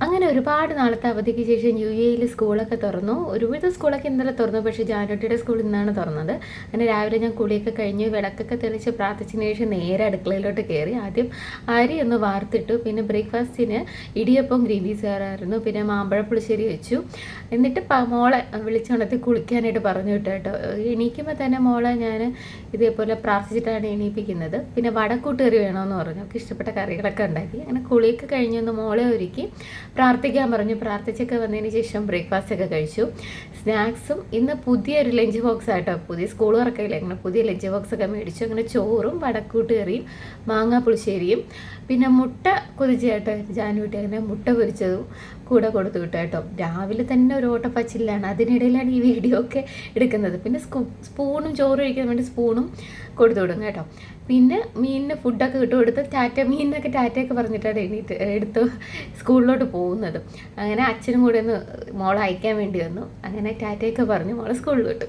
അങ്ങനെ ഒരുപാട് നാളത്തെ അവധിക്ക് ശേഷം UAE സ്കൂളൊക്കെ തുറന്നു. ഒരുവിധ സ്കൂളൊക്കെ ഇന്നലെ തുറന്നു. പക്ഷേ ജാനുട്ടിയുടെ സ്കൂൾ ഇന്നാണ് തുറന്നത്. അങ്ങനെ രാവിലെ ഞാൻ കുളിയൊക്കെ കഴിഞ്ഞ് വിളക്കൊക്കെ തെളിച്ച് പ്രാർത്ഥിച്ചതിന് ശേഷം നേരെ അടുക്കളയിലോട്ട് കയറി. ആദ്യം അരി ഒന്ന് വാർത്തിട്ടു. പിന്നെ ബ്രേക്ക്ഫാസ്റ്റിന് ഇടിയപ്പം ഗ്രീൻ പീസ് കയറായിരുന്നു. പിന്നെ മാമ്പഴ പുളിശ്ശേരി വെച്ചു. എന്നിട്ട് മോളെ വിളിച്ചുണർത്തി കുളിക്കാനായിട്ട് പറഞ്ഞു വിട്ടു കേട്ടോ. എണീക്കുമ്പോൾ തന്നെ മോളെ ഞാൻ ഇതേപോലെ പ്രാർത്ഥിച്ചിട്ടാണ് എണീപ്പിക്കുന്നത്. പിന്നെ വടക്കൂട്ട് കറി വേണമെന്ന് പറഞ്ഞു. അവർക്ക് ഇഷ്ടപ്പെട്ട കറികളൊക്കെ ഉണ്ടാക്കി. അങ്ങനെ കുളിയൊക്കെ കഴിഞ്ഞൊന്ന് മോളെ ഒരുക്കി പ്രാർത്ഥിക്കാൻ പറഞ്ഞു. പ്രാർത്ഥിച്ചൊക്കെ വന്നതിന് ശേഷം ബ്രേക്ക്ഫാസ്റ്റ് ഒക്കെ കഴിച്ചു. സ്നാക്സും ഇന്ന് പുതിയൊരു ലഞ്ച് ബോക്സ് ആയിട്ടോ, പുതിയ സ്കൂൾ വർക്കയില്ല, അങ്ങനെ പുതിയ ലഞ്ച് ബോക്സ് ഒക്കെ മേടിച്ചു. അങ്ങനെ ചോറും വടക്കൂട്ട് കറിയും മാങ്ങാ പുളിശ്ശേരിയും പിന്നെ മുട്ട കുതിച്ചായിട്ട് ജാനുവിട്ടി അങ്ങനെ മുട്ട പൊരിച്ചതും കൂടെ കൊടുത്തു വിട്ടു കേട്ടോ. രാവിലെ തന്നെ ഒരു ഓട്ടപ്പച്ചില്ലാണ്, അതിനിടയിലാണ് ഈ വീഡിയോ ഒക്കെ എടുക്കുന്നത്. പിന്നെ സ്പൂണും ചോറ് കഴിക്കാൻ വേണ്ടി സ്പൂണും കൊടുത്തു വിടും കേട്ടോ. പിന്നെ മീനിന് ഫുഡൊക്കെ ടാറ്റ മീനിനൊക്കെ ടാറ്റയൊക്കെ പറഞ്ഞിട്ടാണ് എടുത്ത് സ്കൂളിലോട്ട് പോകുന്നത്. അങ്ങനെ അച്ഛനും കൂടെ ഒന്ന് മോളെ അയക്കാൻ വേണ്ടി വന്നു. അങ്ങനെ ടാറ്റയൊക്കെ പറഞ്ഞു മോളെ സ്കൂളിൽ വിട്ടു.